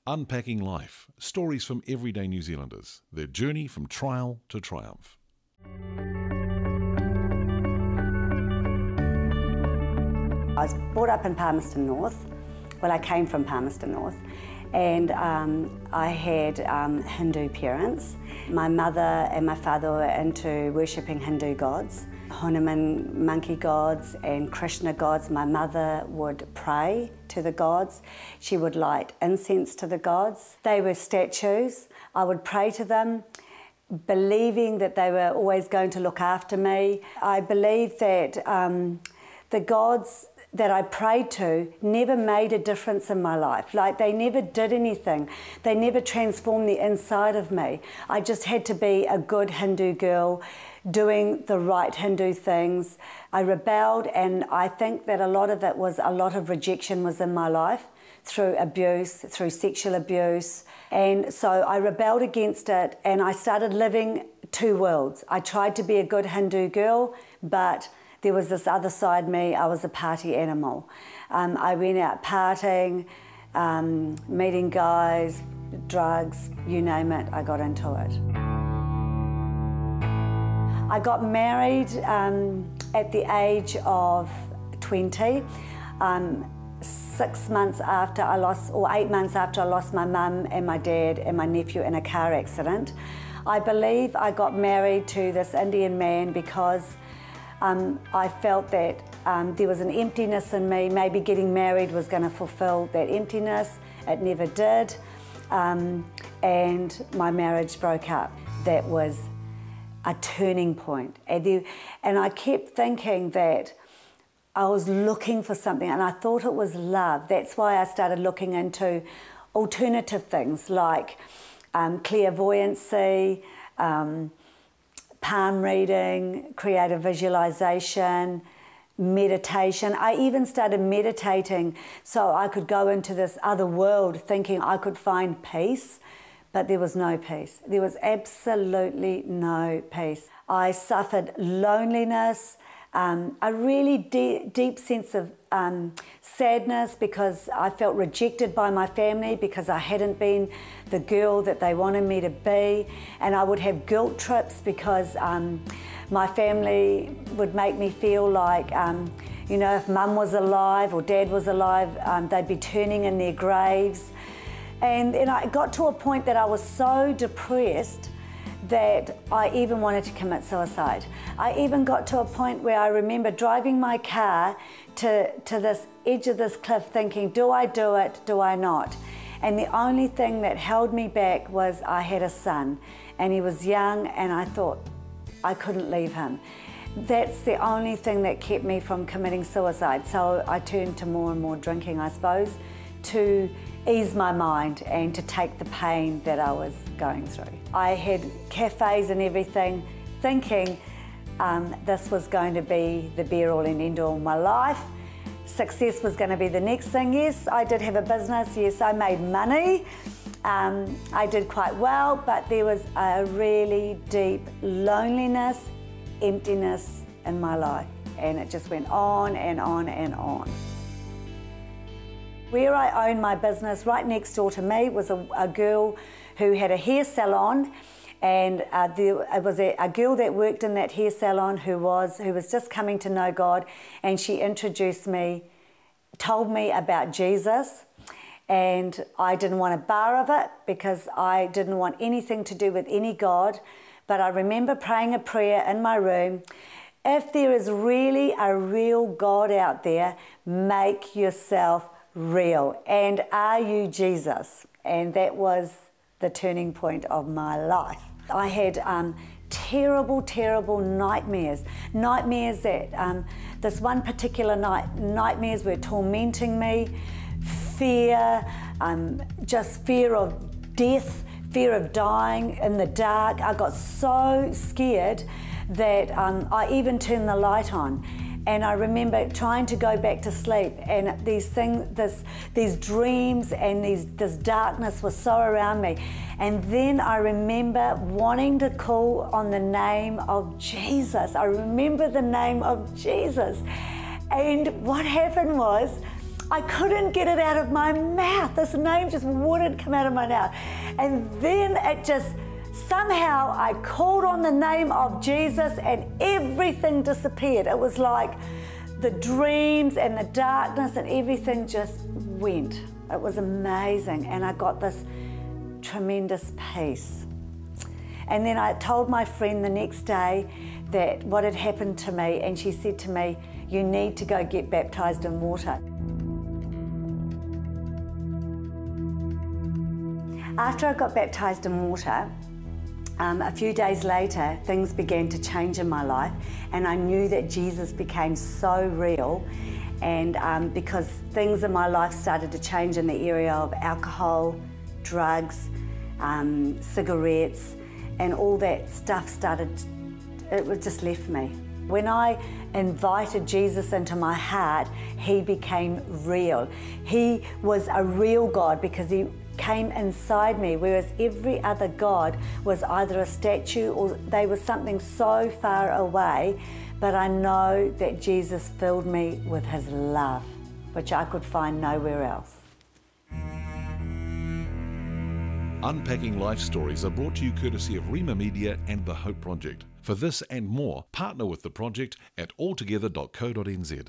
Unpacking Life, stories from everyday New Zealanders, their journey from trial to triumph. I was brought up in Palmerston North. Well, I came from Palmerston North, and I had Hindu parents. My mother and my father were into worshipping Hindu gods, Hanuman monkey gods and Krishna gods. My mother would pray to the gods. She would light incense to the gods. They were statues. I would pray to them, believing that they were always going to look after me. I believed that the gods that I prayed to never made a difference in my life. Like, they never did anything. They never transformed the inside of me. I just had to be a good Hindu girl, doing the right Hindu things. I rebelled, and I think that a lot of rejection was in my life through abuse, through sexual abuse. And so I rebelled against it, and I started living two worlds. I tried to be a good Hindu girl, but there was this other side me. I was a party animal. I went out partying, meeting guys, drugs, you name it, I got into it. I got married at the age of 20, 6 months after I lost, or 8 months after I lost my mum and my dad and my nephew in a car accident. I believe I got married to this Indian man because I felt that there was an emptiness in me. Maybe getting married was going to fulfill that emptiness. It never did. And my marriage broke up. That was a turning point. And I kept thinking that I was looking for something, and I thought it was love. That's why I started looking into alternative things like clairvoyancy, palm reading, creative visualization, meditation. I even started meditating so I could go into this other world thinking I could find peace, but there was no peace. There was absolutely no peace. I suffered loneliness, a really deep sense of sadness because I felt rejected by my family because I hadn't been the girl that they wanted me to be, and I would have guilt trips because my family would make me feel like, you know, if mum was alive or dad was alive, they'd be turning in their graves. And I got to a point that I was so depressed that I even wanted to commit suicide. I even got to a point where I remember driving my car to this edge of this cliff thinking, do I do it, do I not? And the only thing that held me back was I had a son, and he was young, and I thought I couldn't leave him. That's the only thing that kept me from committing suicide. So I turned to more and more drinking, I suppose, to ease my mind and to take the pain that I was going through. I had cafes and everything, thinking this was going to be the be-all and end-all of my life. Success was going to be the next thing. Yes, I did have a business. Yes, I made money. I did quite well, but there was a really deep loneliness, emptiness in my life, and it just went on and on and on. Where I owned my business, right next door to me, was a girl who had a hair salon, and it was a girl that worked in that hair salon who was just coming to know God, and she introduced me, told me about Jesus, and I didn't want a bar of it because I didn't want anything to do with any God, but I remember praying a prayer in my room, if there is really a real God out there, make yourself real, and are you Jesus? And that was the turning point of my life. I had terrible nightmares that this one particular night, nightmares were tormenting me, fear, just fear of death, fear of dying in the dark. I got so scared that I even turned the light on. And I remember trying to go back to sleep, and these dreams and this darkness was so around me. And then I remember wanting to call on the name of Jesus. I remember the name of Jesus. And what happened was, I couldn't get it out of my mouth. This name just wouldn't come out of my mouth. And then it just, somehow I called on the name of Jesus and everything disappeared. It was like the dreams and the darkness and everything just went. It was amazing. And I got this tremendous peace. And then I told my friend the next day that what had happened to me, and she said to me, "You need to go get baptized in water." After I got baptized in water, a few days later, things began to change in my life, and I knew that Jesus became so real, and because things in my life started to change in the area of alcohol, drugs, cigarettes, and all that stuff it just left me. When I invited Jesus into my heart, he became real. He was a real God because he came inside me, whereas every other God was either a statue or they were something so far away. But I know that Jesus filled me with his love, which I could find nowhere else. Unpacking Life Stories are brought to you courtesy of Rima Media and the Hope Project. For this and more, partner with the project at altogether.co.nz.